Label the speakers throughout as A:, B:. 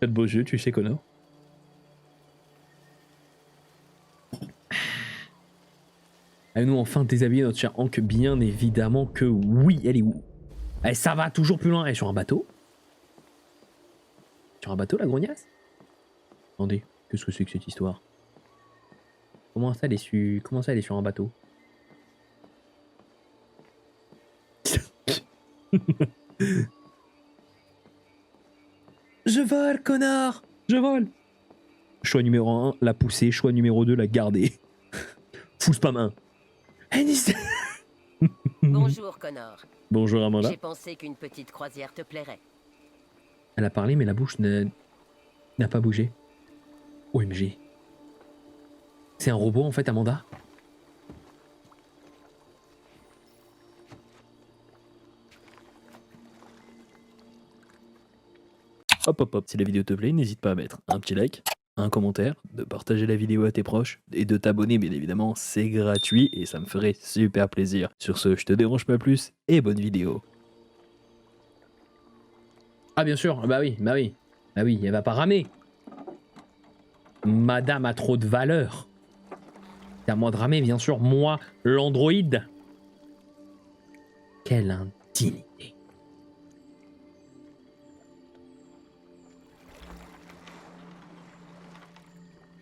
A: T'as de beaux yeux, tu sais, Connor. Allons-nous enfin déshabiller notre cher Hank? Bien évidemment que oui. Elle est où? Eh, ça va toujours plus loin. Elle est sur un bateau? Sur un bateau, la grognasse? Attendez, qu'est-ce que c'est que cette histoire? Comment ça, elle est sur un bateau? Je vole, connard! Je vole! Choix numéro 1, la pousser. Choix numéro 2, la garder. Fous spam 1. Anis.
B: Bonjour, Connor.
A: Bonjour, Amanda.
B: J'ai pensé qu'une petite croisière te plairait.
A: Elle a parlé, mais la bouche n'a pas bougé. OMG. C'est un robot, en fait, Amanda? Hop hop hop, si la vidéo te plaît, n'hésite pas à mettre un petit like, un commentaire, de partager la vidéo à tes proches et de t'abonner bien évidemment, c'est gratuit et ça me ferait super plaisir. Sur ce, je te dérange pas plus et bonne vidéo. Ah bien sûr, bah oui, elle va pas ramer. Madame a trop de valeur. C'est à moi de ramer bien sûr, moi, l'androïde. Quelle indignité.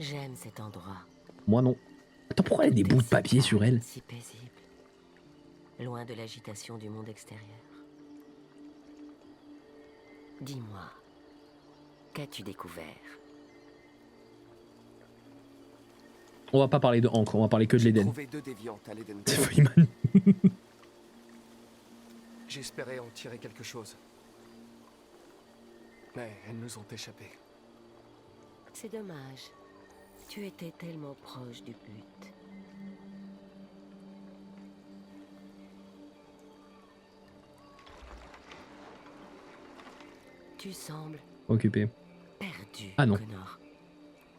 B: J'aime cet endroit.
A: Moi non. Attends, pourquoi elle a des bouts de papier sur elle?
B: Si paisible. Loin de l'agitation du monde extérieur. Dis-moi, qu'as-tu découvert?
A: On va pas parler de Hank, on va parler que de l'Eden.
C: J'ai trouvé 2 déviantes à l'Eden.
A: C'est Freeman.
C: J'espérais en tirer quelque chose. Mais elles nous ont échappé.
B: C'est dommage. Tu étais tellement proche du but. Tu sembles
A: Occupé.
B: perdu,
A: Ah non.
B: Connor.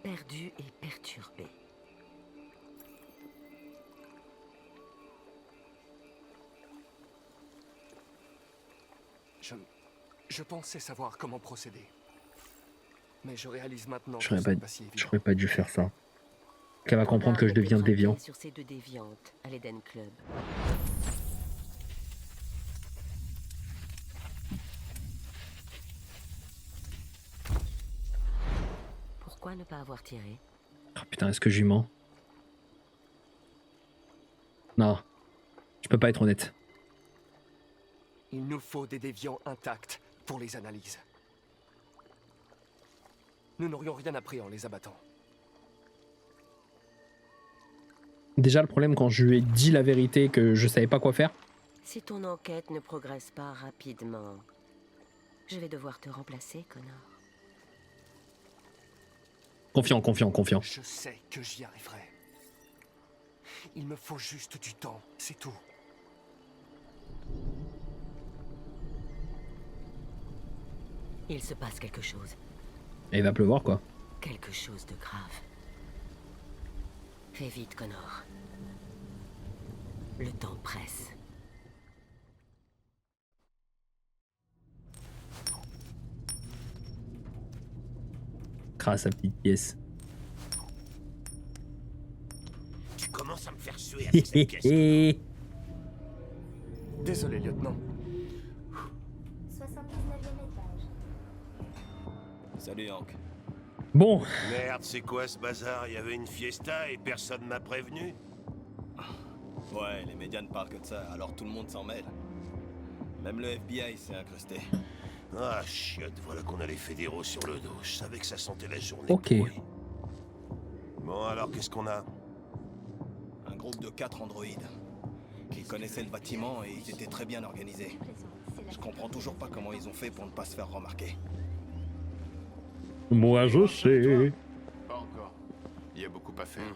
B: Perdu et perturbé.
C: Je pensais savoir comment procéder. Mais je réalise maintenant que
A: J'aurais
C: ce n'est pas si évident.
A: J'aurais pas dû faire ça. Qu'elle va comprendre que je
B: Connor
A: deviens
B: était
A: déviant.
B: braqué sur ces 2 déviantes à l'Eden Club. Pourquoi ne pas avoir tiré?
A: Oh putain, est-ce que je lui mens? Non. Je peux pas être honnête.
C: Il nous faut des déviants intacts pour les analyses. Nous n'aurions rien appris en les abattant.
A: Déjà, le problème quand je lui ai dit la vérité que je savais pas quoi faire.
B: Si ton enquête ne progresse pas rapidement, je vais devoir te remplacer, Connor.
A: Confiant.
C: Je sais que j'y arriverai. Il me faut juste du temps, c'est tout.
B: Il se passe quelque chose.
A: Et il va pleuvoir quoi.
B: Quelque chose de grave. Fais vite, Connor. Le temps presse.
A: Crasse sa petite pièce.
D: Tu commences à me faire suer avec cette pièce.
C: Désolé, lieutenant.
E: 79e étage.
D: Salut Hank.
A: Bon,
D: Merde, c'est quoi ce bazar? Il y avait une fiesta et personne m'a prévenu?
F: Ouais, les médias ne parlent que de ça, alors tout le monde s'en mêle. Même le FBI s'est incrusté.
D: Ah, chiotte, voilà qu'on a les fédéraux sur le dos. Je savais que ça sentait la journée
A: Ok.
D: pourrie. Bon, alors qu'est-ce qu'on a?
F: Un groupe de 4 androïdes. Ils connaissaient le bâtiment et ils étaient très bien organisés. Je comprends toujours pas comment ils ont fait pour ne pas se faire remarquer.
A: moi je sais.
G: Pas encore. Il y a beaucoup à faire.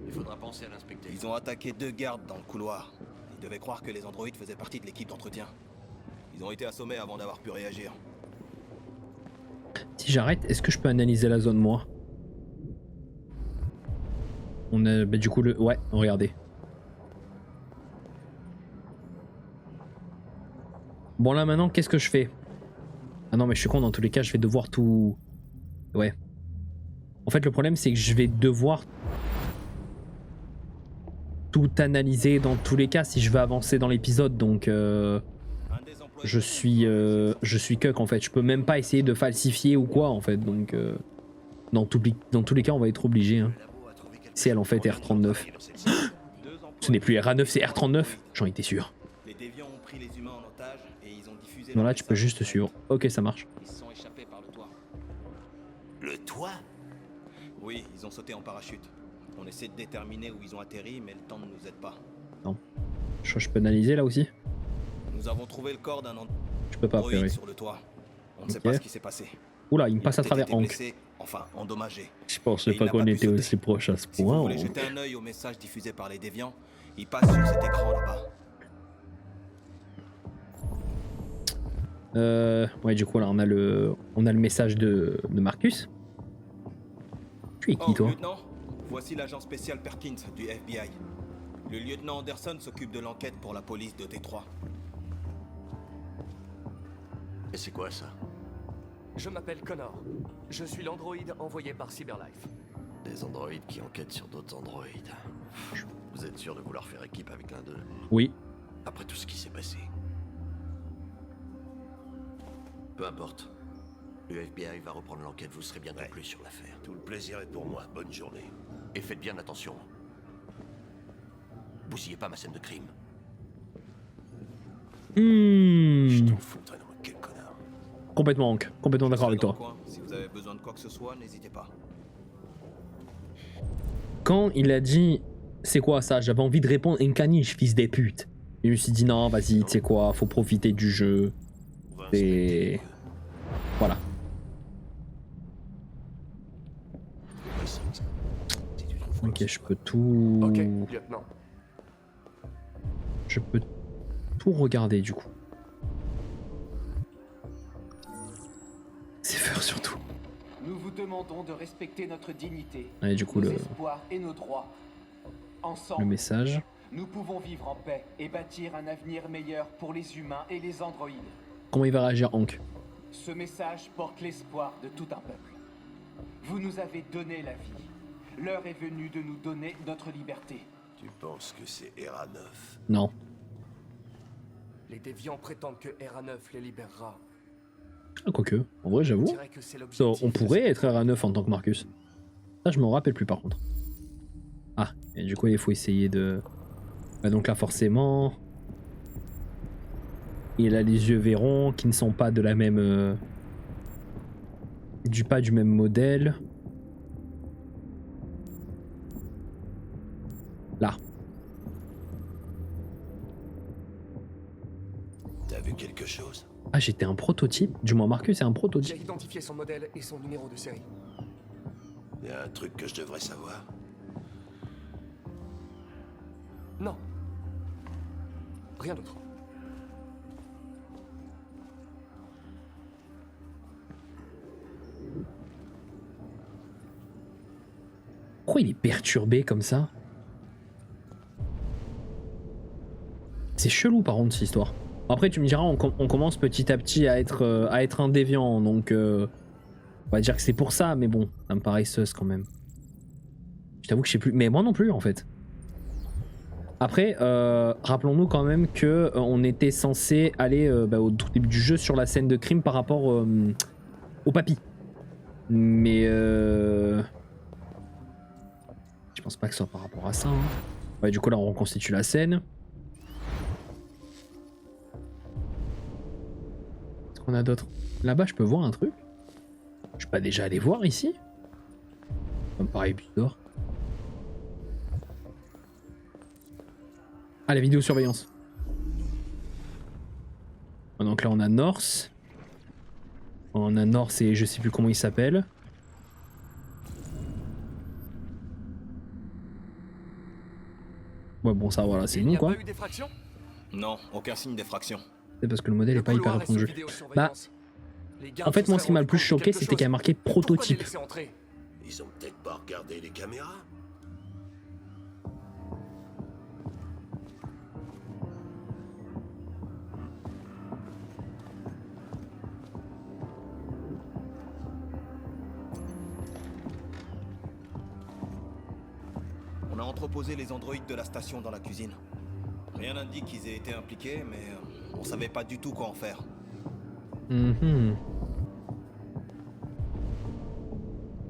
H: Il faudra penser à l'inspecter.
F: Ils ont attaqué 2 gardes dans le couloir. Ils devaient croire que les androïdes faisaient partie de l'équipe d'entretien. Ils ont été assommés avant d'avoir pu réagir.
A: Si j'arrête, est-ce que je peux analyser la zone moi? On a bah, du coup le... Ouais, regardez. Bon là maintenant, qu'est-ce que je fais? Ah non mais je suis con, dans tous les cas je vais devoir tout... Ouais. En fait le problème c'est que je vais devoir tout analyser dans tous les cas si je veux avancer dans l'épisode, donc je suis cuck en fait. Je peux même pas essayer de falsifier ou quoi en fait, donc dans tous les cas on va être obligé. Hein. C'est elle en fait R39. Ce n'est plus RA9, c'est R39. J'en étais sûr.
F: Les déviants ont pris les humains en otage et ils ont diffusé.
A: Non là tu peux juste suivre. Ok ça marche.
F: Ils se sont échappés par le toit.
D: Le toit?
F: Oui, ils ont sauté en parachute. On essaie de déterminer où ils ont atterri, mais le temps ne nous aide pas.
A: Non. Je peux analyser là aussi?
F: Nous avons trouvé le corps d'un
A: Je peux pas
F: androïde
A: après, oui.
F: sur le toit. On ne sait
A: Ok.
F: pas ce qui s'est passé.
A: Oula, il me
F: Il
A: passe
F: a
A: à travers
F: été
A: Hank.
F: blessé, enfin endommagé.
A: Je pensais
F: Et il
A: pas
F: n'a
A: qu'on
F: pas pu
A: était
F: sauter.
A: aussi proche à ce
F: Si vous
A: point.
F: voulez jeter un œil au message diffusé par les déviants, il passe sur cet écran là-bas.
A: Ouais, du coup, là, on a le message de Marcus. Tu es qui,
F: Oh,
A: toi?
F: lieutenant, voici l'agent spécial Perkins du FBI. Le lieutenant Anderson s'occupe de l'enquête pour la police de Détroit.
D: Et c'est quoi ça?
C: Je m'appelle Connor. Je suis l'androïde envoyé par Cyberlife.
D: Des androïdes qui enquêtent sur d'autres androïdes. Vous êtes sûr de vouloir faire équipe avec l'un d'eux?
A: Oui.
D: Après tout ce qui s'est passé. Peu importe. Le FBI va reprendre l'enquête, vous serez bientôt plus sur l'affaire. Tout le plaisir est pour moi. Bonne journée. Et faites bien attention. Bousillez pas ma scène de crime. Je t'en foutrais de moi, quel connard.
A: Complètement, Hank. Complètement d'accord avec
F: Dans le
A: toi.
F: coin. Si vous avez besoin de quoi que ce soit, n'hésitez pas.
A: Quand il a dit c'est quoi ça, j'avais envie de répondre une caniche, fils des putes. Et je me suis dit non, vas-y, tu sais quoi, faut profiter du jeu. Et voilà. Ok, je peux tout.
C: Ok, lieutenant.
A: Je peux tout regarder du coup. C'est faire surtout.
E: Nous vous demandons de respecter notre dignité,
A: Allez, du coup,
E: nos
A: le
E: espoirs et nos droits. Ensemble,
A: message.
E: nous pouvons vivre en paix et bâtir un avenir meilleur pour les humains et les androïdes.
A: Comment il va réagir, Hank?
E: Ce message porte l'espoir de tout un peuple. Vous nous avez donné la vie. L'heure est venue de nous donner notre liberté.
D: Tu penses que c'est RA9?
A: Non.
C: Les déviants prétendent que RA9 les libérera.
A: Ah, quoique, en vrai,
C: Je
A: j'avoue.
C: dirais que c'est
A: Ça,
C: l'objectif.
A: on pourrait être RA9 en tant que Marcus. Ça, je m'en rappelle plus par contre. Ah, et du coup, il faut essayer de... Bah, donc là, forcément... Il a les yeux verrons qui ne sont pas de la même... pas du même modèle. Là.
D: T'as vu quelque chose?
A: Ah, j'étais un prototype. Du moins, Marcus est un
C: J'ai
A: prototype.
C: identifié son modèle et son numéro de série.
D: Y a un truc que je devrais savoir.
C: Non. Rien d'autre.
A: Pourquoi il est perturbé comme ça? C'est chelou par contre cette histoire. Après tu me diras, on commence petit à petit à être un déviant, donc on va dire que c'est pour ça, mais bon, ça me paraît sus quand même. Je t'avoue que je sais plus, mais moi non plus en fait. Après, rappelons-nous quand même que on était censé aller au tout début du jeu sur la scène de crime par rapport au papy. Mais je pense pas que ce soit par rapport à ça. Hein. Ouais, du coup là on reconstitue la scène. Qu'est-ce qu'on a d'autre? Là-bas je peux voir un truc. Je suis pas déjà allé voir ici? Ça me paraît bizarre. Ah, la vidéosurveillance. Donc là on a North. On a North et je sais plus comment il s'appelle. Ouais bon ça voilà c'est
C: Il n'y
A: bon
C: a
A: quoi.
C: pas eu d'effraction?
F: Non, aucun signe d'effraction.
A: C'est parce que le modèle est
C: Le
A: pas hyper
C: couloir est sous
A: répandu.
C: vidéosurveillance. Les gardes
A: En fait
C: se
A: moi
C: seraient
A: ce qui m'a le
C: rendus
A: plus
C: compte de
A: choqué
C: quelque
A: c'était
C: chose.
A: qu'il y a marqué
C: Pourquoi les
A: prototype.
C: laisser entrer?
D: Ils ont peut-être pas regardé les caméras?
F: On a entreposé les androïdes de la station dans la cuisine. Rien n'indique qu'ils aient été impliqués, mais on savait pas du tout quoi en faire.
A: Mhm.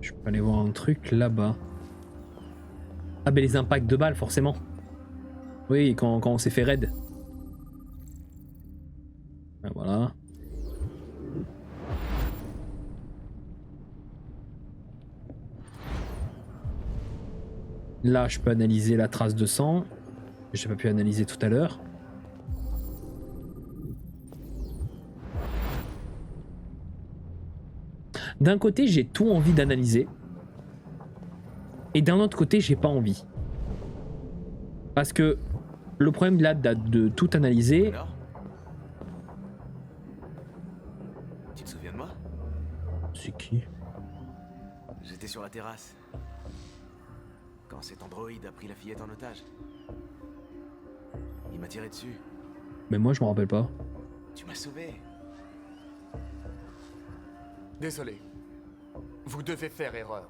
A: Je peux aller voir un truc là-bas. Ah ben les impacts de balles forcément. Oui, quand on s'est fait raid. Ah, voilà. Là, je peux analyser la trace de sang. J'ai pas pu analyser tout à l'heure. D'un côté, j'ai tout envie d'analyser. Et d'un autre côté, j'ai pas envie. Parce que le problème là de tout analyser...
H: Alors, tu te souviens de moi?
A: C'est qui?
H: J'étais sur la terrasse. Quand cet androïde a pris la fillette en otage. Il m'a tiré dessus.
A: Mais moi, je me rappelle pas.
H: Tu m'as sauvé.
C: Désolé. Vous devez faire erreur.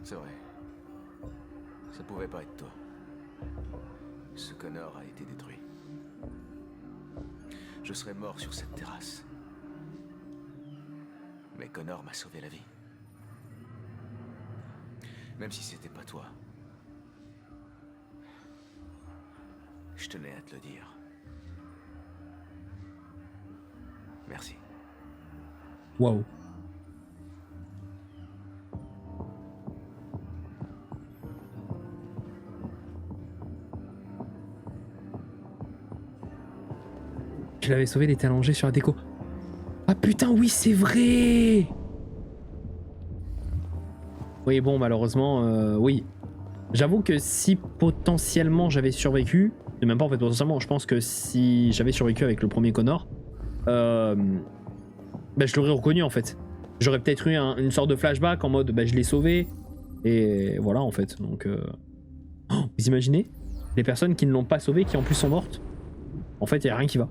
H: C'est vrai. Ça pouvait pas être toi. Ce Connor a été détruit. Je serais mort sur cette terrasse. Mais Connor m'a sauvé la vie. Même si c'était pas toi. Je tenais à te le dire. Merci.
A: Waouh. Je l'avais sauvé, il était allongé sur la déco. Ah putain, oui, c'est vrai. Oui, bon, malheureusement, oui. J'avoue que si potentiellement j'avais survécu, et même pas en fait potentiellement, je pense que si j'avais survécu avec le premier Connor, bah, je l'aurais reconnu en fait. J'aurais peut-être eu une sorte de flashback en mode bah, je l'ai sauvé, et voilà en fait. Donc, oh, vous imaginez les personnes qui ne l'ont pas sauvé, qui en plus sont mortes. En fait, il n'y a rien qui va.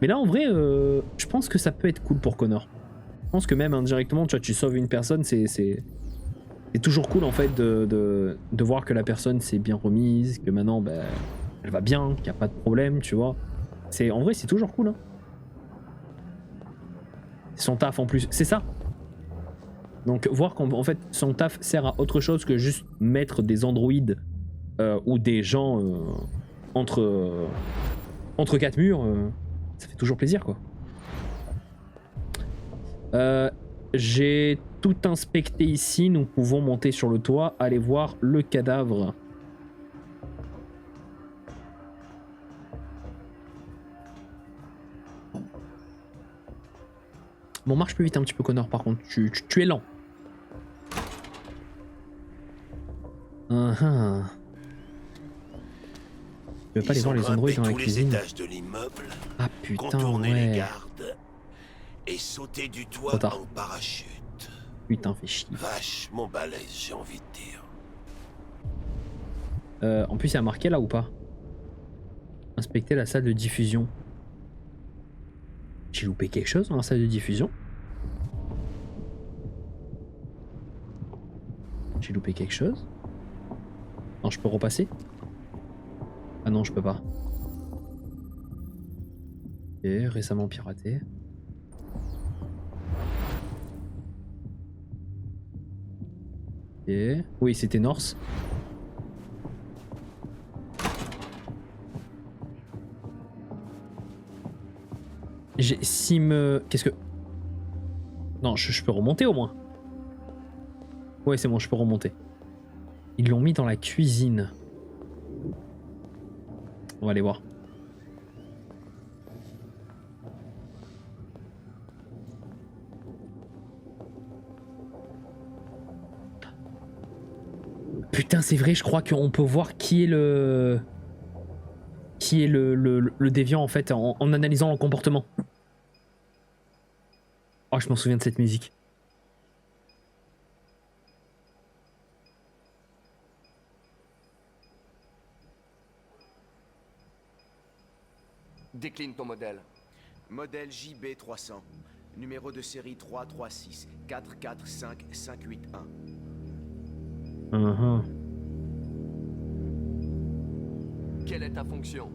A: Mais là, en vrai, je pense que ça peut être cool pour Connor. Je pense que même indirectement, tu vois, tu sauves une personne, c'est toujours cool en fait de voir que la personne s'est bien remise, que maintenant, bah, elle va bien, qu'il n'y a pas de problème, tu vois. En vrai, c'est toujours cool. Hein. Son taf en plus, c'est ça. Donc voir qu'en fait, son taf sert à autre chose que juste mettre des androïdes ou des gens entre quatre murs, ça fait toujours plaisir, quoi. J'ai tout inspecté ici, nous pouvons monter sur le toit, aller voir le cadavre. Bon, marche plus vite un petit peu, Connor, par contre, tu es lent. Je vais pas aller voir les androïdes dans la cuisine.
D: De l'immeuble,
A: Ah putain,
D: contourner les
A: ouais.
D: gardes et sauter du toit
A: Trop tard.
D: en parachute.
A: Putain, fais chier.
D: Vachement balèze, j'ai envie de dire.
A: En plus, il y a marqué là ou pas? Inspecter la salle de diffusion. J'ai loupé quelque chose dans la salle de diffusion? J'ai loupé quelque chose? Non, je peux repasser? Ah non, je peux pas. Ok, récemment piraté. Ok. Oui, c'était Norse. Qu'est-ce que... Non, je peux remonter au moins. Ouais, c'est bon, je peux remonter. Ils l'ont mis dans la cuisine. On va aller voir. Putain, c'est vrai, je crois qu'on peut voir qui est le... Qui est le déviant en fait en analysant le comportement. Oh, je m'en souviens de cette musique.
C: Décline ton modèle.
H: Modèle JB300. Numéro de série 336 445581. Quelle est ta fonction?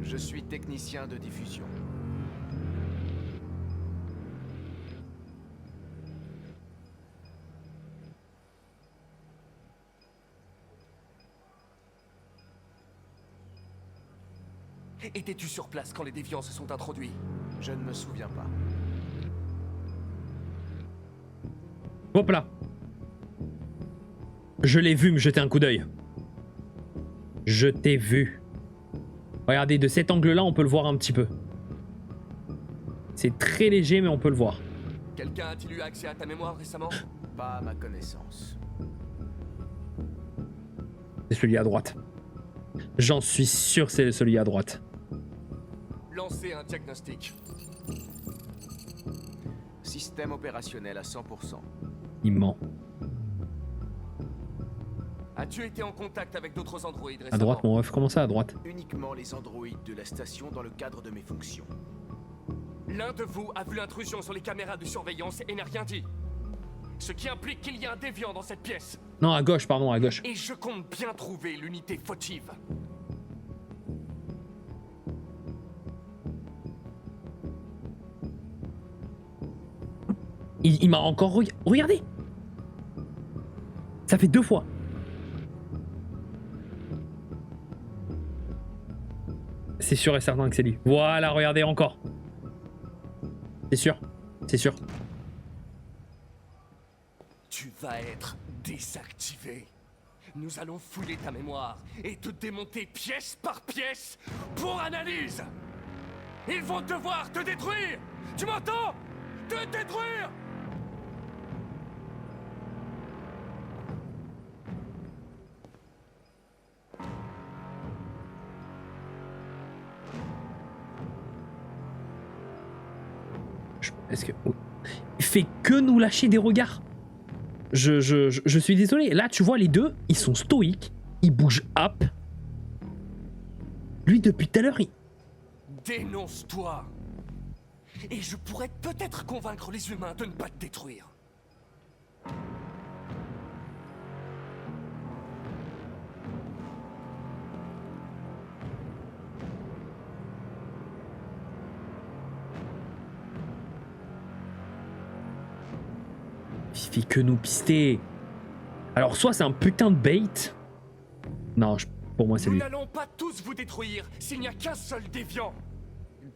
H: Je suis technicien de diffusion.
C: Étais-tu sur place quand les déviants se sont introduits?
H: Je ne me souviens pas.
A: Hop là. Je l'ai vu me jeter un coup d'œil. Je t'ai vu. Regardez, de cet angle-là, on peut le voir un petit peu. C'est très léger, mais on peut le voir.
C: Quelqu'un a-t-il eu accès à ta mémoire récemment?
H: Pas à ma connaissance.
A: C'est celui à droite. J'en suis sûr, c'est celui à droite.
C: Lancez un diagnostic.
H: Système opérationnel à 100%.
A: Il ment.
C: As-tu été en contact avec d'autres androïdes récemment?
A: À droite, mon ref. Comment ça, à droite?
H: Uniquement les androïdes de la station dans le cadre de mes fonctions.
C: L'un de vous a vu l'intrusion sur les caméras de surveillance et n'a rien dit. Ce qui implique qu'il y a un déviant dans cette pièce.
A: Non, à gauche, pardon, à gauche.
C: Et je compte bien trouver l'unité fautive.
A: Il m'a encore... Regardez. Ça fait 2 fois. C'est sûr et certain que c'est lui. Voilà, regardez encore. C'est sûr. C'est sûr.
C: Tu vas être désactivé. Nous allons fouiller ta mémoire et te démonter pièce par pièce pour analyse. Ils vont devoir te détruire. Tu m'entends? Te détruire.
A: Est-ce que... Il fait que nous lâcher des regards. Je suis désolé. Là, tu vois, les deux, ils sont stoïques. Ils bougent up. Lui, depuis tout à l'heure, il...
C: Dénonce-toi. Et je pourrais peut-être convaincre les humains de ne pas te détruire.
A: Il fait que nous pister. Alors, soit c'est un putain de bait. Non, pour moi, c'est
C: Nous
A: lui.
C: n'allons pas tous vous détruire s'il n'y a qu'un seul déviant.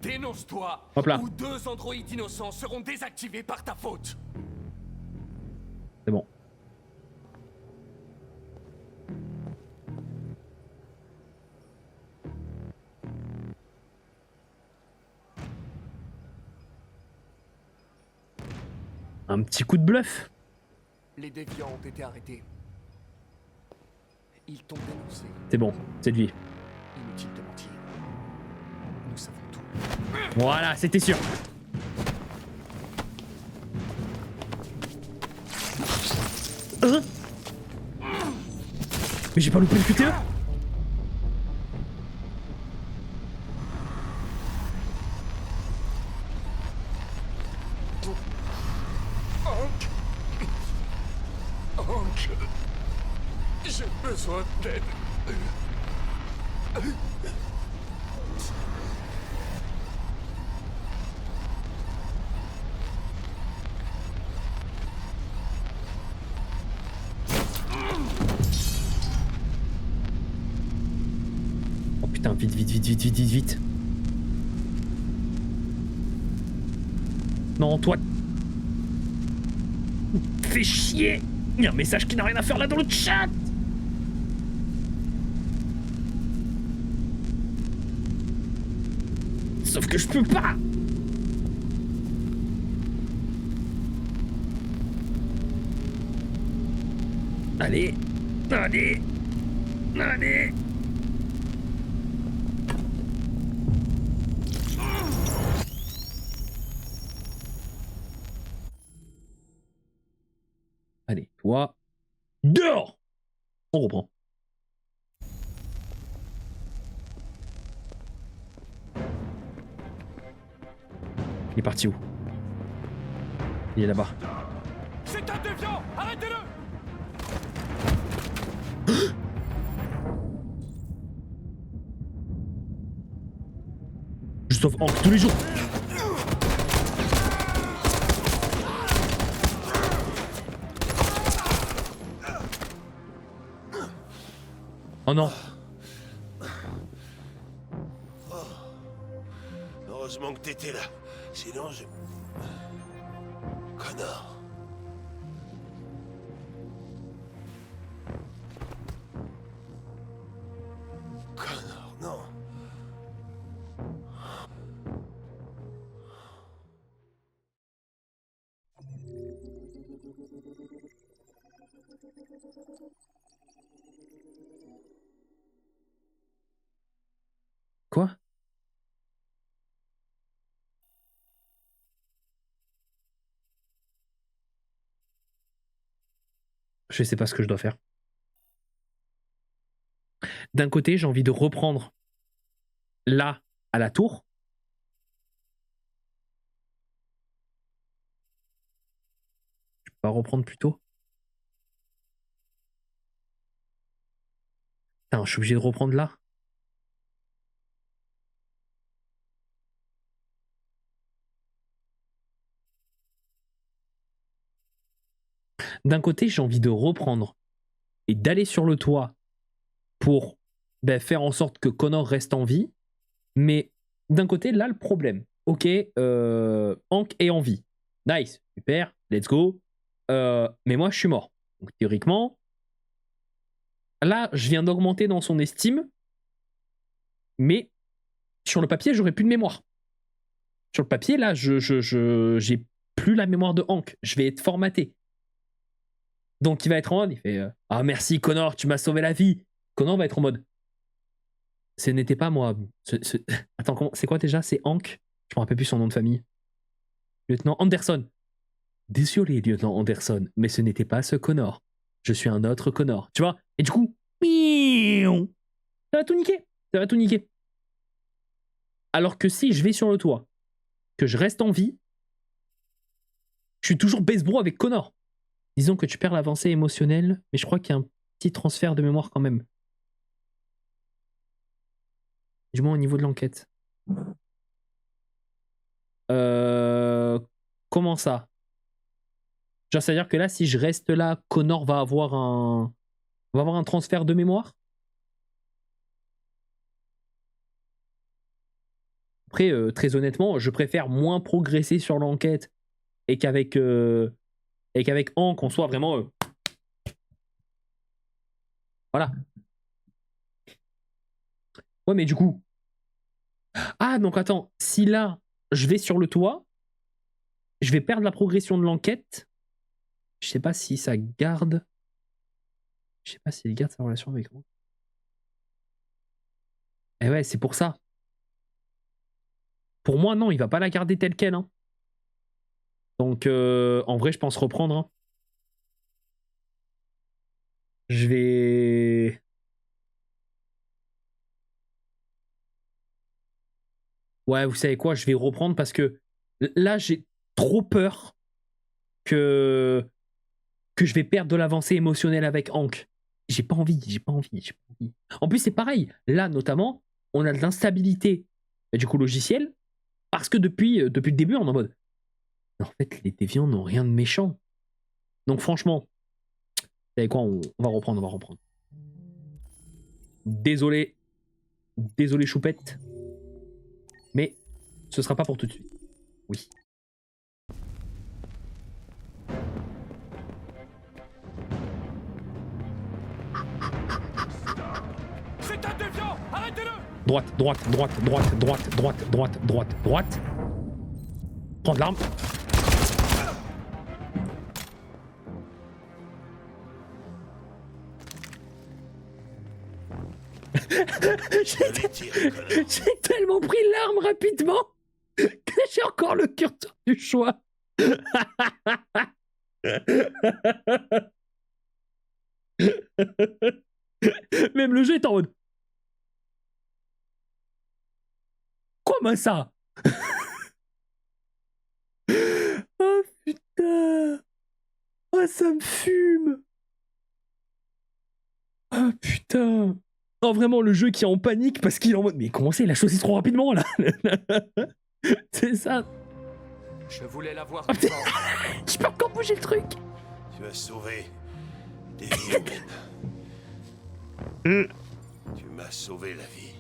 C: Dénonce-toi,
A: Hop là.
C: ou 2 androïdes innocents seront désactivés par ta faute.
A: C'est bon. Un petit coup de bluff.
C: Les déviants ont été arrêtés. Ils t'ont dénoncé.
A: C'est bon, c'est lui.
C: Inutile de mentir. Nous savons tout.
A: Voilà, c'était sûr. Hein? Mais j'ai pas loupé le QTE?
C: Hank, j'ai besoin d'aide.
A: Oh putain, vite, vite, vite, vite, vite, vite, vite. Non, toi... Fais chier. Il y a un message qui n'a rien à faire là dans le chat. Sauf que je peux pas. Allez. Allez. Allez. Allez, toi, dehors! On reprend. Il est parti où? Il est là-bas.
C: C'est un déviant! Arrêtez-le!
A: Je sauve Hank tous les jours. Oh non.
I: Heureusement que t'étais là. Sinon, je... Connor. Connor, non.
A: Quoi? Je sais pas ce que je dois faire. D'un côté, j'ai envie de reprendre là, à la tour. Je peux pas reprendre plus tôt. Putain, je suis obligé de reprendre là. D'un côté, j'ai envie de reprendre et d'aller sur le toit pour faire en sorte que Connor reste en vie. Mais d'un côté, là, le problème. Ok, Hank est en vie. Nice, super, let's go. Mais moi, je suis mort. Donc théoriquement, là, je viens d'augmenter dans son estime. Mais sur le papier, j'aurais plus de mémoire. Sur le papier, là, j'ai plus la mémoire de Hank. Je vais être formaté. Donc il va être en mode, il fait ah merci Connor, tu m'as sauvé la vie. Connor va être en mode ce n'était pas moi. Attends, c'est quoi déjà? C'est Hank? Je me rappelle plus son nom de famille. Lieutenant Anderson. Désolé, lieutenant Anderson, mais ce n'était pas ce Connor. Je suis un autre Connor. Tu vois? Et du coup, ça va tout niquer. Ça va tout niquer. Alors que si je vais sur le toit, que je reste en vie, je suis toujours base bro avec Connor. Disons que tu perds l'avancée émotionnelle, mais je crois qu'il y a un petit transfert de mémoire quand même. Du moins au niveau de l'enquête. Comment ça? Genre, c'est-à-dire que là, si je reste là, Connor va avoir un transfert de mémoire? Après, très honnêtement, je préfère moins progresser sur l'enquête et qu'avec Hank, on soit vraiment... Voilà. Ouais, mais du coup... Ah, donc attends, si là, je vais sur le toit, je vais perdre la progression de l'enquête. Je sais pas si ça garde... Je sais pas s'il garde sa relation avec moi. Eh ouais, c'est pour ça. Pour moi, non, il va pas la garder telle qu'elle. Hein. Donc, en vrai, je pense reprendre. Hein. Je vais... Ouais, vous savez quoi, je vais reprendre parce que là, j'ai trop peur que je vais perdre de l'avancée émotionnelle avec Hank. J'ai pas envie. En plus, c'est pareil. Là, notamment, on a de l'instabilité du coup logiciel parce que depuis le début, on est en mode en fait, les déviants n'ont rien de méchant. Donc franchement, vous savez quoi, on va reprendre. Désolé choupette. Mais ce sera pas pour tout de suite. Oui.
C: C'est un déviant! Arrêtez-le!
A: Droite. Prendre l'arme. J'ai tellement pris l'arme rapidement que j'ai encore le curseur du choix. Même le jeu est en mode. Comment ça? Oh putain. Oh ça me fume. Oh putain. Oh, vraiment, le jeu qui est en panique parce qu'il est en mode. Mais comment c'est, il a choisi trop rapidement là. C'est ça.
C: Je voulais la voir
A: Oh,
C: plus
A: putain.
C: fort.
A: Je peux encore bouger le truc.
I: Tu as sauvé des vies humaines. Tu m'as sauvé la vie.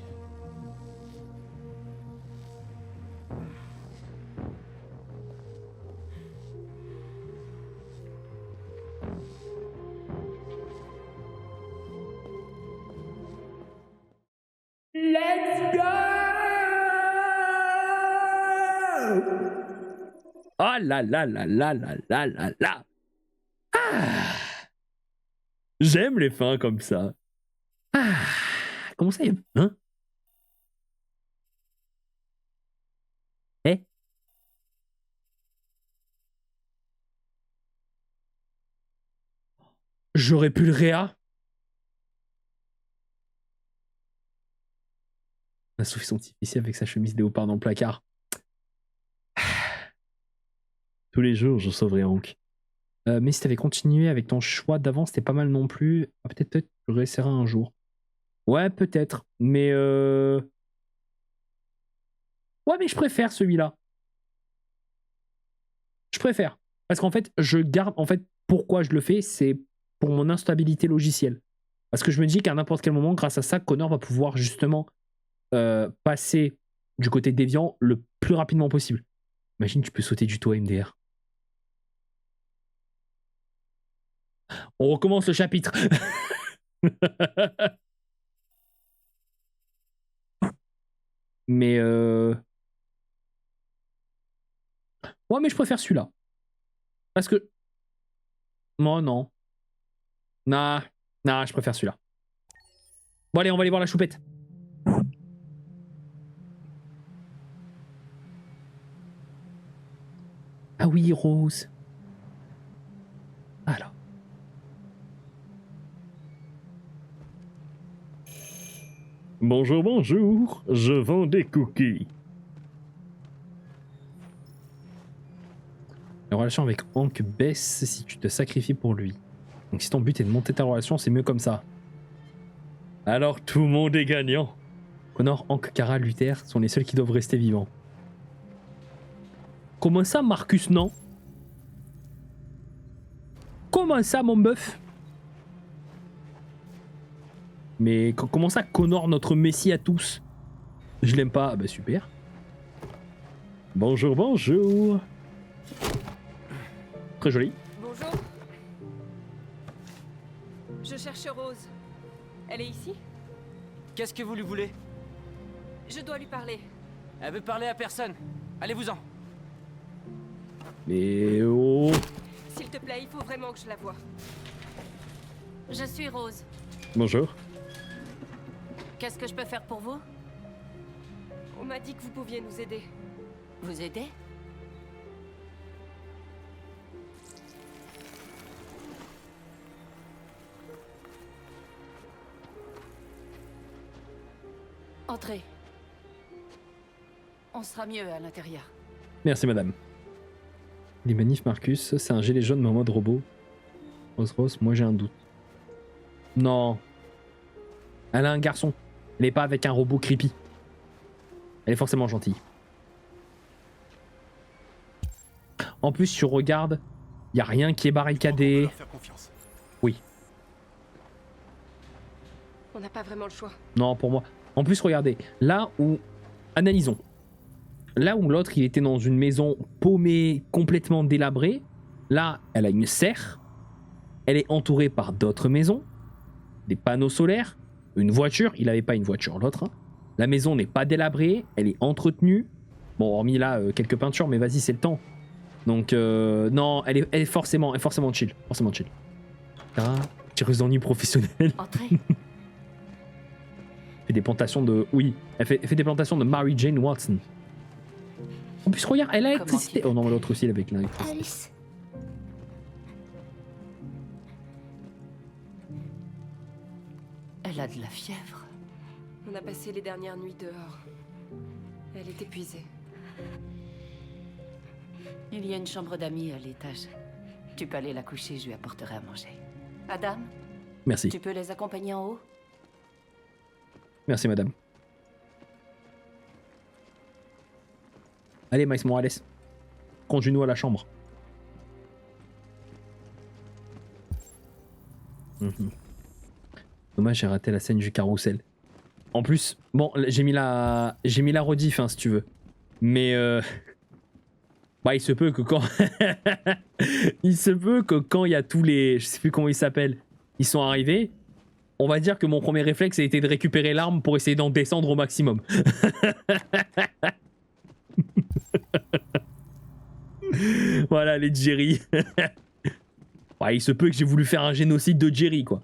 A: Let's go. Oh là là là là là là là là. Ah. J'aime les fins comme ça. Ah. Comment ça, hein? Eh? J'aurais pu le réa. On a soufflé son petit ici avec sa chemise léopard dans le placard. Tous les jours, je sauverai Hank. Mais si t'avais continué avec ton choix d'avant, c'était pas mal non plus. Ah, peut-être tu réessayeras un jour. Ouais, peut-être. Mais ouais, mais je préfère celui-là. Je préfère. Parce qu'en fait, je garde... En fait, pourquoi je le fais, c'est pour mon instabilité logicielle. Parce que je me dis qu'à n'importe quel moment, grâce à ça, Connor va pouvoir justement passer du côté déviant le plus rapidement possible. Imagine, tu peux sauter du toit MDR. On recommence le chapitre. Mais ouais, mais je préfère celui-là. Parce que... Non, non. Nah, je préfère celui-là. Bon, allez, on va aller voir la choupette. Ah oui, Rose. Alors. Bonjour, bonjour. Je vends des cookies. La relation avec Hank baisse si tu te sacrifies pour lui. Donc si ton but est de monter ta relation, c'est mieux comme ça. Alors tout le monde est gagnant. Connor, Hank, Kara, Luther sont les seuls qui doivent rester vivants. Comment ça, Marcus, non? Comment ça, mon bœuf? Mais comment ça, Connor, notre messie à tous? Je l'aime pas. Ah bah super. Bonjour, bonjour. Très joli.
J: Bonjour. Je cherche Rose. Elle est ici?
K: Qu'est-ce que vous lui voulez?
J: Je dois lui parler.
K: Elle veut parler à personne. Allez-vous-en.
A: Mais oh.
J: S'il te plaît, il faut vraiment que je la voie.
B: Je suis Rose.
A: Bonjour.
B: Qu'est-ce que je peux faire pour vous?
J: On m'a dit que vous pouviez nous aider.
B: Vous aider? Entrez. On sera mieux à l'intérieur.
A: Merci madame. Les manifs Marcus, c'est un gilet jaune mais en mode robot. Rose, moi j'ai un doute. Non. Elle a un garçon. Elle n'est pas avec un robot creepy. Elle est forcément gentille. En plus, tu regardes, il n'y a rien qui est barricadé. Oui.
J: On n'a pas vraiment le choix.
A: Non, pour moi. En plus, regardez, là où... Analysons. Là où l'autre, il était dans une maison paumée, complètement délabrée, là, elle a une serre. Elle est entourée par d'autres maisons, des panneaux solaires, une voiture. Il n'avait pas une voiture, l'autre. Hein. La maison n'est pas délabrée, elle est entretenue. Bon, hormis là, quelques peintures, mais vas-y, c'est le temps. Donc, non, elle est forcément chill. Forcément chill. Ah, tireuse d'ennui professionnelle.
B: Entrez.
A: Fait des plantations de... Oui, elle fait des plantations de Mary Jane Watson. En plus, regarde, elle a l'électricité. Oh non, mais l'autre aussi, elle avec l'électricité.
B: Alice. Elle a de la fièvre.
J: On a passé les dernières nuits dehors. Elle est épuisée.
B: Il y a une chambre d'amis à l'étage. Tu peux aller la coucher, je lui apporterai à manger. Adam,
A: Merci.
B: tu peux les accompagner en haut?
A: Merci, madame. Allez, Miles Morales. Conduis-nous à la chambre. Dommage, j'ai raté la scène du carrousel. En plus, bon, j'ai mis la rediff, hein, si tu veux. Mais bah, il se peut que quand il y a tous les, je sais plus comment ils s'appellent, ils sont arrivés. On va dire que mon premier réflexe a été de récupérer l'arme pour essayer d'en descendre au maximum. Voilà les Jerry. Ouais, il se peut que j'ai voulu faire un génocide de Jerry, quoi.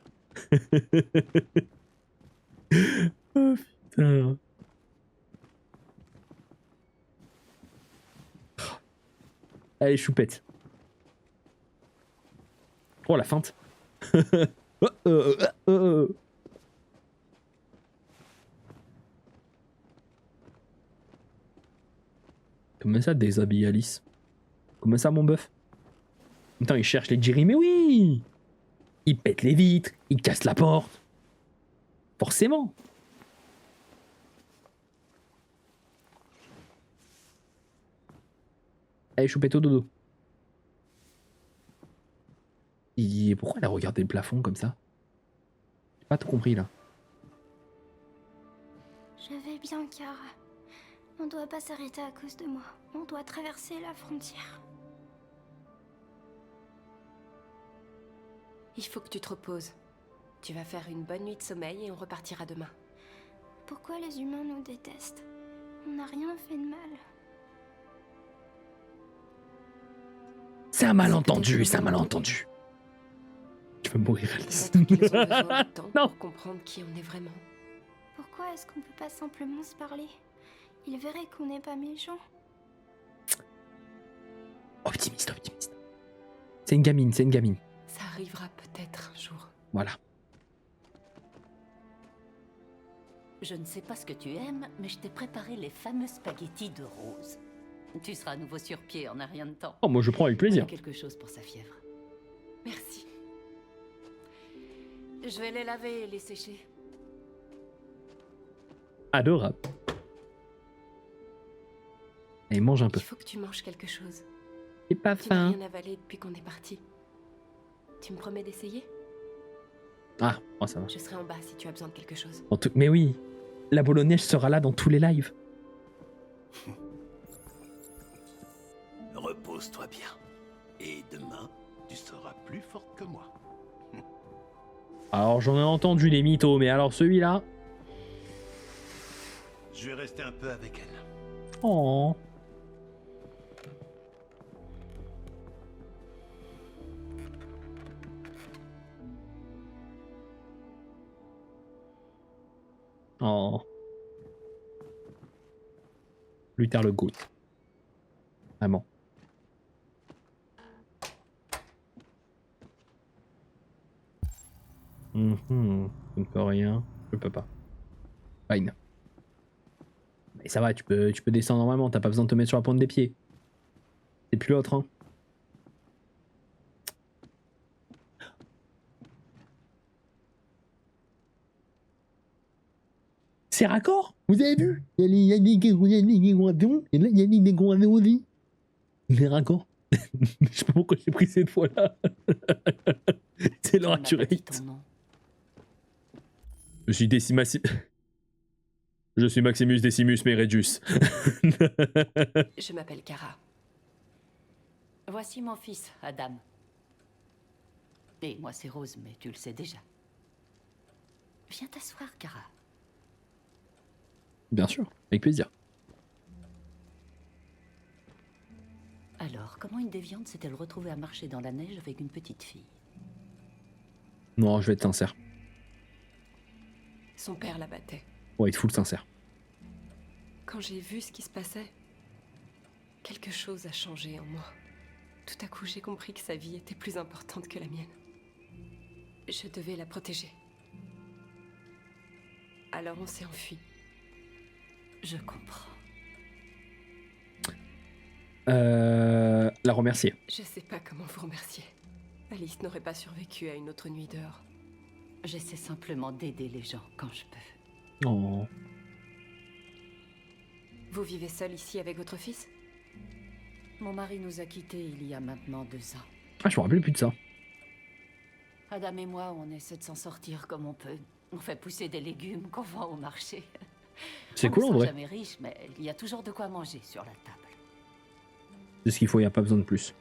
A: Oh putain. Allez, choupette. Oh, la feinte. Comment ça, déshabille Alice? Comment ça, mon bœuf? Attends, il cherche les Jerry, mais oui! Il pète les vitres, il casse la porte. Forcément. Allez, choupette au dodo. Pourquoi elle a regardé le plafond comme ça? J'ai pas tout compris là.
L: Je vais bien, Kara. On doit pas s'arrêter à cause de moi. On doit traverser la frontière.
J: Il faut que tu te reposes. Tu vas faire une bonne nuit de sommeil et on repartira demain.
L: Pourquoi les humains nous détestent? On n'a rien fait de mal.
A: C'est un malentendu, c'est un malentendu. Tu vas mourir, Alice.
J: Peut-être qu'ils ont besoin de temps pour comprendre qui on est vraiment.
L: Pourquoi est-ce qu'on peut pas simplement se parler? Ils verraient qu'on n'est pas méchants.
A: Optimiste, optimiste. C'est une gamine, c'est une gamine.
J: Ça arrivera peut-être un jour.
A: Voilà.
M: Je ne sais pas ce que tu aimes, mais je t'ai préparé les fameux spaghettis de Rose. Tu seras à nouveau sur pied en un rien de temps.
A: Oh, moi je prends avec plaisir.
M: Quelque chose pour sa fièvre.
J: Merci. Je vais les laver et les sécher.
A: Adorable. Allez, mange un peu.
J: Il faut que tu manges quelque chose.
A: J'ai pas
J: Tu n'as
A: faim.
J: rien avalé depuis qu'on est parti. Tu me promets d'essayer?
A: Ah, oh, ça va.
J: Je serai en bas si tu as besoin de quelque chose.
A: Mais oui, la bolognaise sera là dans tous les lives.
I: Repose-toi bien. Et demain, tu seras plus forte que moi.
A: Alors j'en ai entendu des mythos, mais alors celui-là...
I: Je vais rester un peu avec elle.
A: Oh. Oh. Luther le Goat. Vraiment. Je ne peux rien. Je peux pas. Fine. Mais ça va, tu peux descendre normalement, t'as pas besoin de te mettre sur la pointe des pieds. C'est plus l'autre, hein. C'est raccord. Vous avez vu? Il y a des gros aussi. Les raccords. Je sais pas pourquoi j'ai pris cette fois-là. C'est leur accurate. Je suis Je suis Maximus Decimus Meridius.
J: Je m'appelle Kara.
M: Voici mon fils, Adam. Et moi c'est Rose, mais tu le sais déjà. Viens t'asseoir, Kara.
A: Bien sûr, avec plaisir.
M: Alors, comment une déviante s'est-elle retrouvée à marcher dans la neige avec une petite fille?
A: Non, je vais être sincère.
J: Son père la battait.
A: Ouais, il te fout le sincère.
J: Quand j'ai vu ce qui se passait, quelque chose a changé en moi. Tout à coup, j'ai compris que sa vie était plus importante que la mienne. Je devais la protéger. Alors on s'est enfuis.
M: Je comprends.
A: La remercier.
J: Je sais pas comment vous remercier. Alice n'aurait pas survécu à une autre nuit dehors.
M: J'essaie simplement d'aider les gens quand je peux.
A: Oh.
J: Vous vivez seul ici avec votre fils?
M: Mon mari nous a quittés il y a maintenant 2 ans.
A: Ah, je me rappelle plus de ça.
M: Adam et moi, on essaie de s'en sortir comme on peut. On fait pousser des légumes qu'on vend au marché.
A: C'est cool en
M: On ne
A: vrai.
M: sera jamais riche, mais il y a toujours de quoi manger sur la table.
A: C'est ce qu'il faut, il n'y a pas besoin de plus.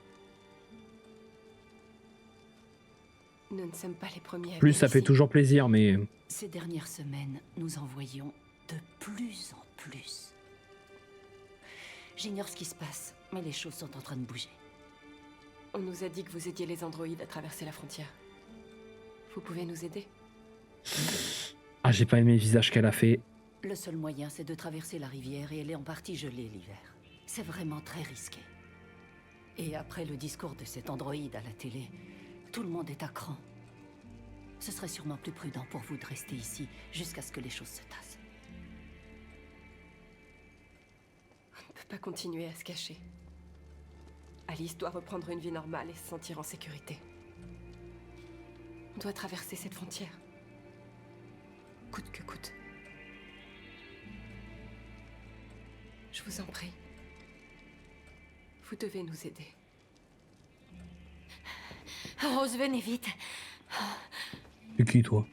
J: Nous ne sommes pas les premiers à
A: Plus,
J: vivre
A: ça fait
J: ici.
A: toujours plaisir, mais...
M: Ces dernières semaines, nous en voyons de plus en plus. J'ignore ce qui se passe, mais les choses sont en train de bouger.
J: On nous a dit que vous aidiez les androïdes à traverser la frontière. Vous pouvez nous aider?
A: Ah, j'ai pas aimé le visage qu'elle a fait.
M: Le seul moyen, c'est de traverser la rivière et elle est en partie gelée l'hiver. C'est vraiment très risqué. Et après le discours de cet androïde à la télé, tout le monde est à cran. Ce serait sûrement plus prudent pour vous de rester ici jusqu'à ce que les choses se tassent.
J: On ne peut pas continuer à se cacher. Alice doit reprendre une vie normale et se sentir en sécurité. On doit traverser cette frontière. Coûte que coûte. Je vous en prie. Vous devez nous aider.
M: Rose, venez vite.
A: C'est qui, toi?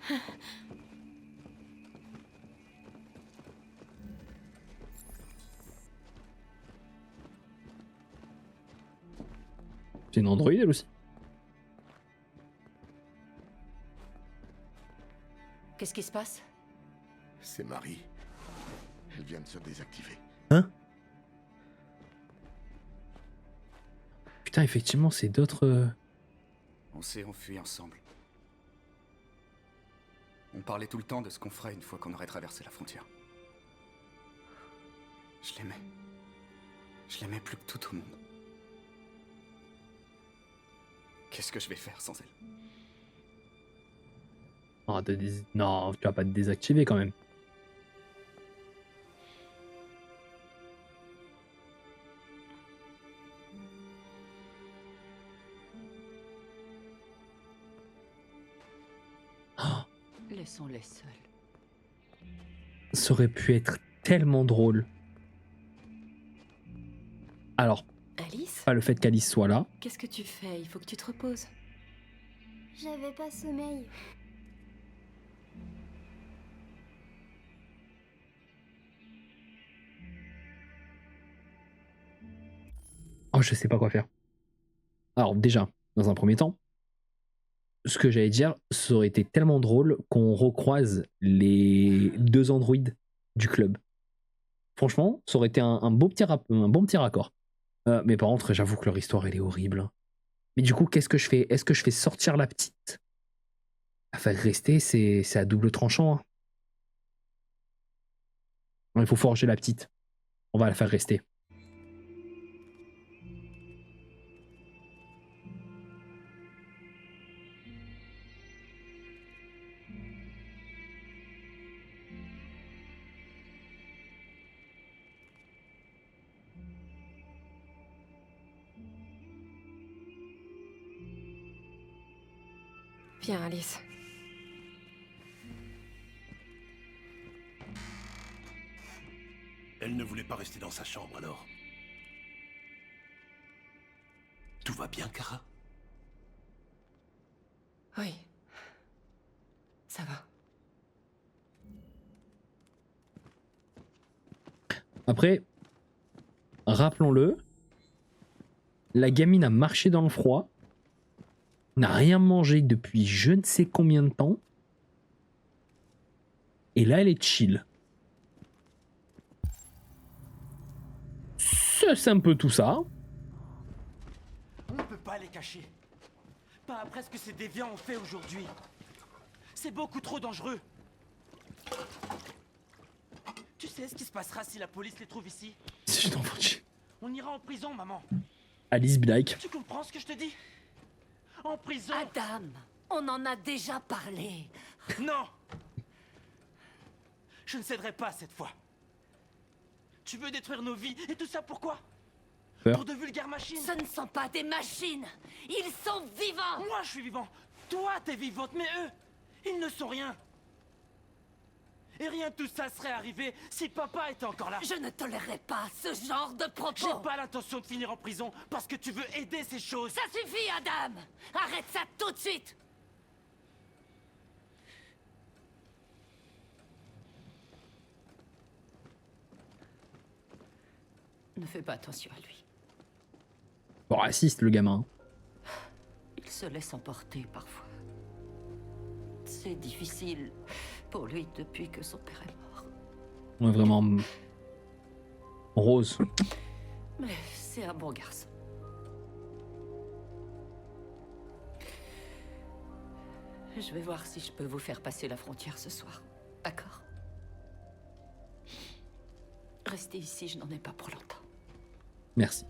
A: C'est une androïde, elle aussi?
M: Qu'est-ce qui se passe?
G: C'est Marie. Elle vient de se désactiver.
A: Hein? Putain, effectivement, c'est d'autres...
N: On s'est enfuis ensemble. On parlait tout le temps de ce qu'on ferait une fois qu'on aurait traversé la frontière. Je l'aimais. Je l'aimais plus que tout au monde. Qu'est-ce que je vais faire sans elle?
A: Oh, non, tu vas pas te désactiver quand même.
M: Laissons-les seuls.
A: Ça aurait pu être tellement drôle. Alors,
J: Alice?
A: pas le fait qu'Alice soit là.
J: Qu'est-ce que tu fais? Il faut que tu te reposes.
L: J'avais pas sommeil.
A: Oh, je sais pas quoi faire. Alors déjà, dans un premier temps, ce que j'allais dire, ça aurait été tellement drôle qu'on recroise les 2 androïdes du club. Franchement, ça aurait été un bon petit raccord. Mais par contre, j'avoue que leur histoire, elle est horrible. Mais du coup, qu'est-ce que je fais? Est-ce que je fais sortir la petite? La faire rester, c'est à double tranchant. Hein. Non, il faut forger la petite. On va la faire rester.
J: Viens, Alice.
I: Elle ne voulait pas rester dans sa chambre alors. Tout va bien, Kara?
J: Oui. Ça va.
A: Après, rappelons-le, la gamine a marché dans le froid, n'a rien mangé depuis je ne sais combien de temps, et là elle est chill. C'est un peu tout ça.
K: On ne peut pas les cacher. Pas après ce que ces déviants ont fait aujourd'hui. C'est beaucoup trop dangereux. Tu sais ce qui se passera si la police les trouve ici?
A: Si je t'en fous.
K: On ira en prison, maman.
A: Alice be like.
K: Tu comprends ce que je te dis? En prison.
M: Adam, on en a déjà parlé.
K: Non. Je ne céderai pas cette fois. Tu veux détruire nos vies et tout ça pourquoi?
A: Peur.
K: Pour de vulgaires machines.
M: Ce ne sont pas des machines. Ils sont vivants.
K: Moi, je suis vivant. Toi, t'es vivante, mais eux, ils ne sont rien. Et rien de tout ça serait arrivé si papa était encore là.
M: Je ne tolérerai pas ce genre de propos.
K: J'ai pas l'intention de finir en prison parce que tu veux aider ces choses.
M: Ça suffit, Adam! Arrête ça tout de suite! Ne fais pas attention à lui.
A: Bon, raciste le gamin.
M: Il se laisse emporter parfois. C'est difficile pour lui depuis que son père est mort.
A: On est vraiment rose.
M: Mais c'est un bon garçon. Je vais voir si je peux vous faire passer la frontière ce soir. D'accord? Restez ici, je n'en ai pas pour longtemps.
A: Merci.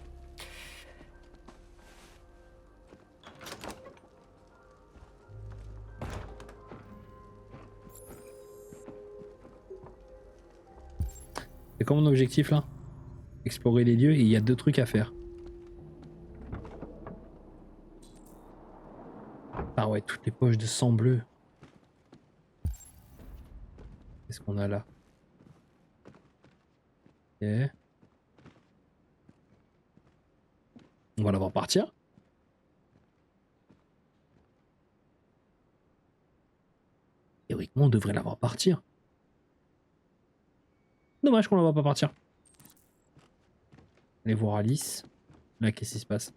A: C'est quoi mon objectif là? Explorer les lieux et il y a 2 trucs à faire. Ah ouais, toutes les poches de sang bleu. Qu'est-ce qu'on a là? Ok. On va la voir partir. Théoriquement, on devrait la voir partir. Dommage qu'on la voit pas partir. Allez voir Alice. Là, qu'est-ce qui se passe?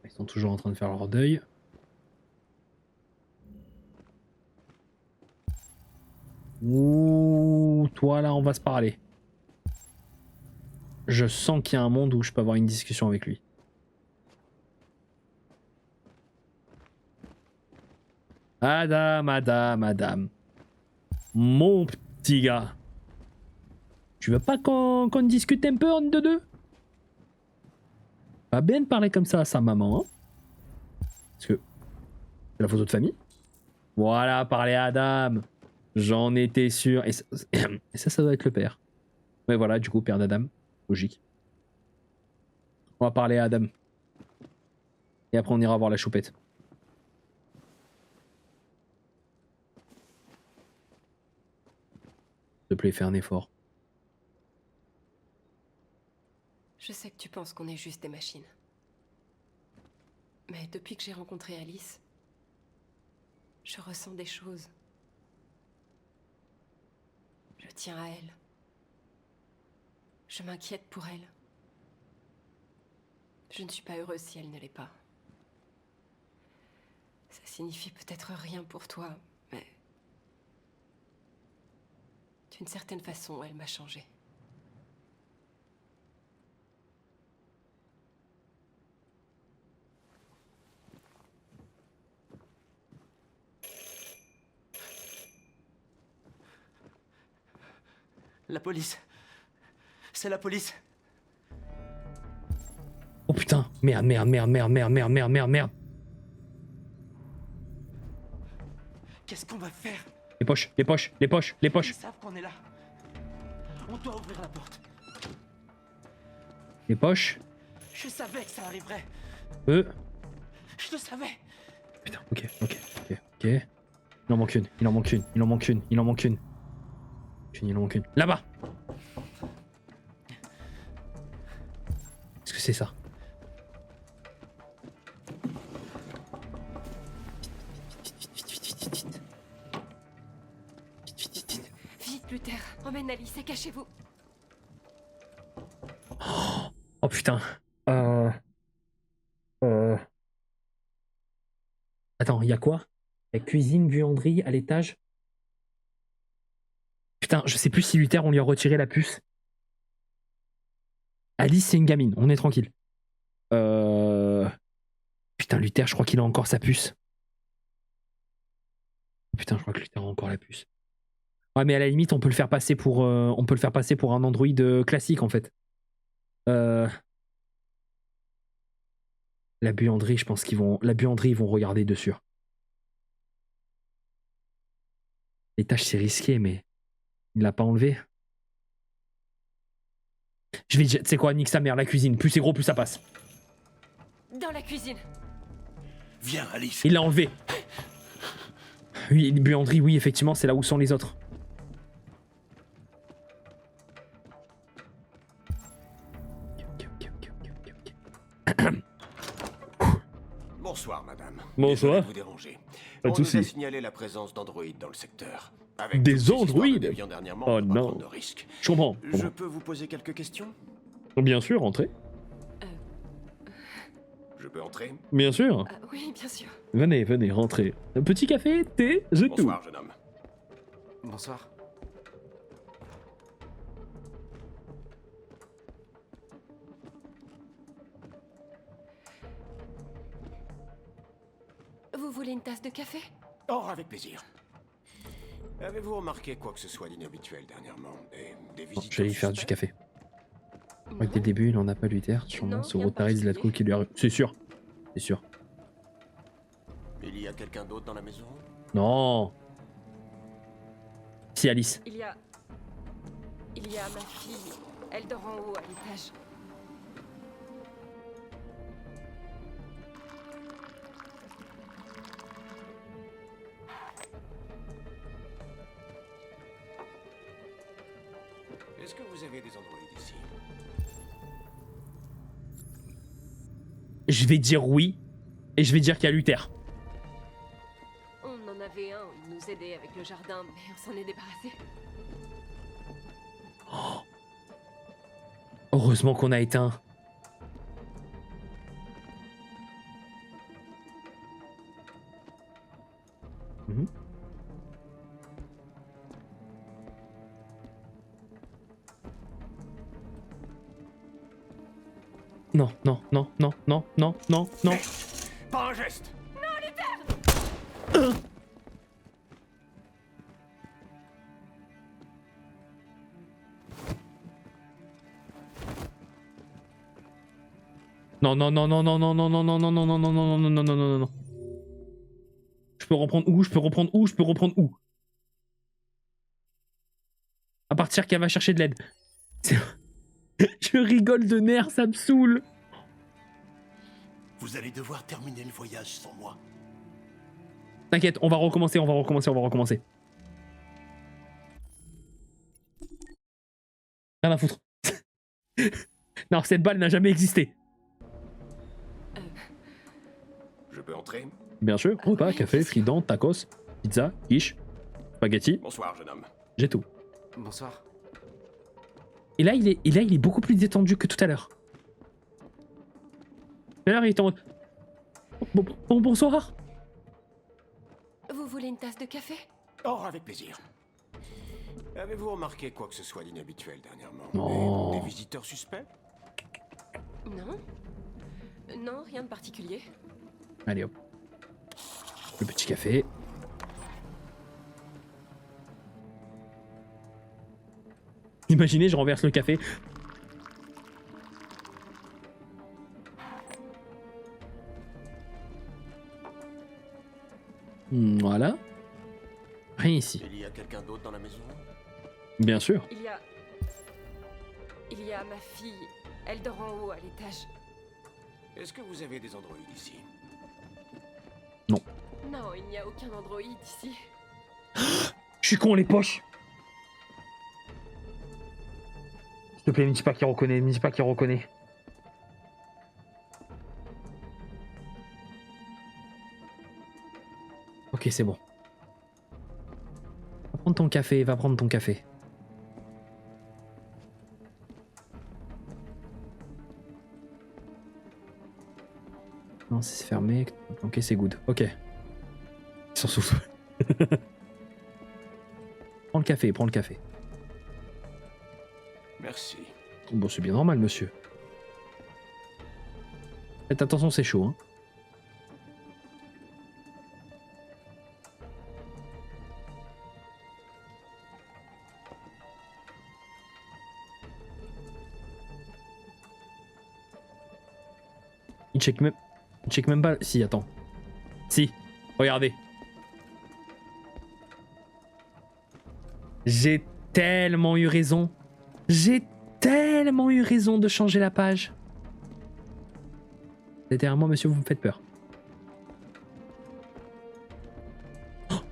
A: Ils sont toujours en train de faire leur deuil. Ouh, toi là, on va se parler. Je sens qu'il y a un monde où je peux avoir une discussion avec lui. Adam, Adam, Adam. Mon petit gars. Tu veux pas qu'on discute un peu en deux? Pas bien de parler comme ça à sa maman, hein? Parce que c'est la photo de famille. Voilà, parler à Adam. J'en étais sûr. Et ça doit être le père. Ouais, voilà, du coup, père d'Adam. Logique. On va parler à Adam. Et après, on ira voir la choupette. S'il te plaît, fais un effort.
J: Je sais que tu penses qu'on est juste des machines. Mais depuis que j'ai rencontré Alice, je ressens des choses. Je tiens à elle. Je m'inquiète pour elle. Je ne suis pas heureuse si elle ne l'est pas. Ça signifie peut-être rien pour toi, mais... d'une certaine façon, elle m'a changé.
K: La police. C'est la police.
A: Oh putain, merde.
K: Qu'est-ce qu'on va faire?
A: Les poches.
K: Ils savent qu'on est là. On doit ouvrir la porte.
A: Les poches.
K: Je savais que ça arriverait.
A: Je
K: le savais.
A: Putain, ok. Il en manque une. Là-bas. Qu'est-ce que c'est ça?
J: Vite, Luther, emmène Alice et cachez-vous.
A: Oh putain. Attends, il y a quoi? La cuisine, buanderie à l'étage. Putain, je sais plus si Luther, on lui a retiré la puce. Alice, c'est une gamine, on est tranquille. Putain, Luther, je crois qu'il a encore sa puce. Putain, je crois que Luther a encore la puce. Ouais, mais à la limite, on peut le faire passer pour un Android classique, en fait. La buanderie, je pense qu'ils vont... La buanderie, ils vont regarder dessus. L'étage, c'est risqué, mais... Il l'a pas enlevé. Je vais... Tu sais quoi, nique sa mère, la cuisine. Plus c'est gros, plus ça passe.
J: Dans la cuisine.
I: Viens, Alice.
A: Il l'a enlevé. Oui, buanderie, oui, effectivement, c'est là où sont les autres.
D: Bonsoir, madame.
A: Bonsoir.
D: Désolé de vous déranger.
A: Pas de
D: On nous a
A: soucis.
D: signalé la présence d'androïdes dans le secteur. Avec
A: Des
D: toutes ces histoires de
A: androïdes
D: déviants dernièrement,
A: Oh
D: on peut pas
A: non.
D: prendre de risques.
A: Je comprends.
D: Je peux vous poser quelques questions?
A: Bien sûr, entrez.
D: Je peux entrer?
A: Bien sûr.
J: Oui, bien sûr.
A: Venez, venez, rentrez. Un petit café, thé, j'ai tout.
D: Bonsoir, jeune homme.
N: Bonsoir.
J: Vous voulez une tasse de café?
D: Oh, avec plaisir. Avez-vous remarqué quoi que ce soit d'inhabituel dernièrement? Des
A: Bon,
D: visiteurs
A: je vais lui faire du
D: suspects?
A: café. Je crois que dès le début, il en a pas Luther. Sûrement ce Rotary Zlatko qui lui a... C'est sûr. C'est sûr.
D: Il y a quelqu'un d'autre dans la maison?
A: Non. Si, Alice.
J: Il y a ma fille. Elle dort en haut à l'étage.
D: Est-ce que vous avez des androïdes ici?
A: Je vais dire oui. Et je vais dire qu'il y a Luther.
J: On en avait un, il nous aidait avec le jardin, mais on s'en est débarrassé.
A: Heureusement qu'on a éteint. Mhm. Non, non, non, non, non, non, non, non.
D: Pas un geste!
J: Non, Luther!
A: Non, non, non, non, non, non, non, non, non, non, non, non, non, non, non, non, non, non, non. Je peux reprendre où? Je peux reprendre où? Je peux reprendre où? À partir qu'elle va chercher de l'aide. Je rigole de nerfs, ça me saoule.
I: Vous allez devoir terminer le voyage sans moi.
A: T'inquiète, on va recommencer, on va recommencer, on va recommencer. Rien à foutre. Non, cette balle n'a jamais existé.
D: Je peux entrer?
A: Bien sûr, repas, café, frident, tacos, pizza, quiche, spaghetti.
D: Bonsoir, jeune homme.
A: J'ai tout.
N: Bonsoir.
A: Et là, il est beaucoup plus détendu que tout à l'heure. Tout à l'heure, il était en mode... Bonsoir.
J: Vous voulez une tasse de café?
D: Oh, avec plaisir. Avez-vous remarqué quoi que ce soit d'inhabituel dernièrement?
A: Non.
D: Des visiteurs suspects?
J: Non. Non, rien de particulier.
A: Allez hop. Le petit café. Imaginez, je renverse le café. Voilà. Rien ici.
D: Il y a quelqu'un d'autre dans la maison?
A: Bien sûr.
J: Il y a ma fille. Elle dort en haut à l'étage.
D: Est-ce que vous avez des androïdes ici?
A: Non.
J: Non, il n'y a aucun androïde ici.
A: Je suis con, les poches. S'il te plaît, me dis pas qu'il reconnaît, me dis pas qu'il reconnaît. Ok, c'est bon. Va prendre ton café, va prendre ton café. Non, c'est fermé. Ok, c'est good. Ok. Il s'en souffle. Prends le café, prends le café.
D: Merci.
A: Bon, c'est bien normal, monsieur. Faites attention, c'est chaud, hein. Il check même pas... Si, attends. Si, regardez. J'ai tellement eu raison. J'ai tellement eu raison de changer la page. Derrière moi, monsieur, vous me faites peur.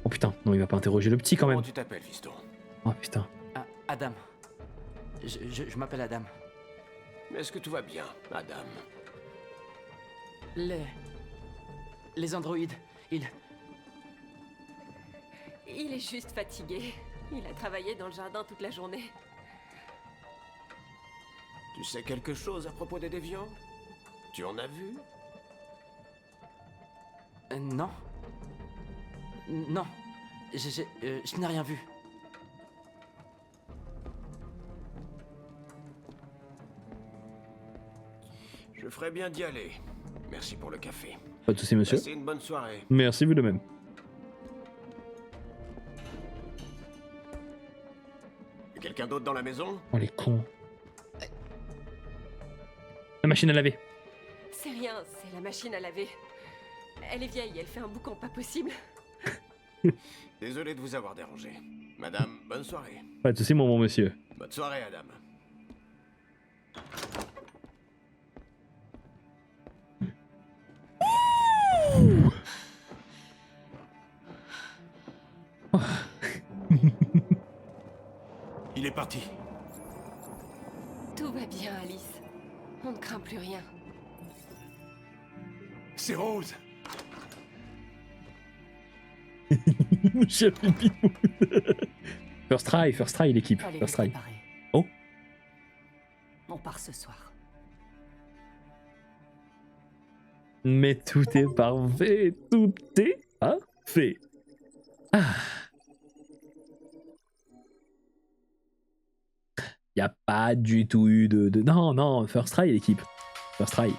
A: Oh putain, non, il va pas interroger le petit quand même.
D: Comment tu t'appelles, fiston?
A: Oh putain.
N: Ah, Adam. Je m'appelle Adam.
D: Est-ce que tout va bien, Adam?
K: Les androïdes,
J: Il est juste fatigué. Il a travaillé dans le jardin toute la journée.
H: Tu sais quelque chose à propos des déviants? Tu en as vu?
K: Non. Non. Je n'ai rien vu.
H: Je ferais bien d'y aller. Merci pour le café.
A: Pas de soucis, monsieur.
H: Passez une bonne soirée.
A: Merci, vous de même.
H: Quelqu'un d'autre dans la maison?
A: Oh, les cons. La machine à laver.
J: C'est rien, c'est la machine à laver. Elle est vieille, elle fait un boucan pas possible.
H: Désolé de vous avoir dérangé. Madame, bonne soirée.
A: Pas de soucis, mon bon monsieur.
H: Bonne soirée, Adam.
F: Il est parti.
J: Tout va bien, Alice. On ne craint plus rien.
F: C'est Rose.
A: First try l'équipe.
M: Allez,
A: First
M: vous
A: try.
M: préparer.
A: Oh.
M: On part ce soir.
A: Mais tout est parfait. Tout est parfait. Ah. Y a pas du tout eu de... Non, non, first try l'équipe. First try.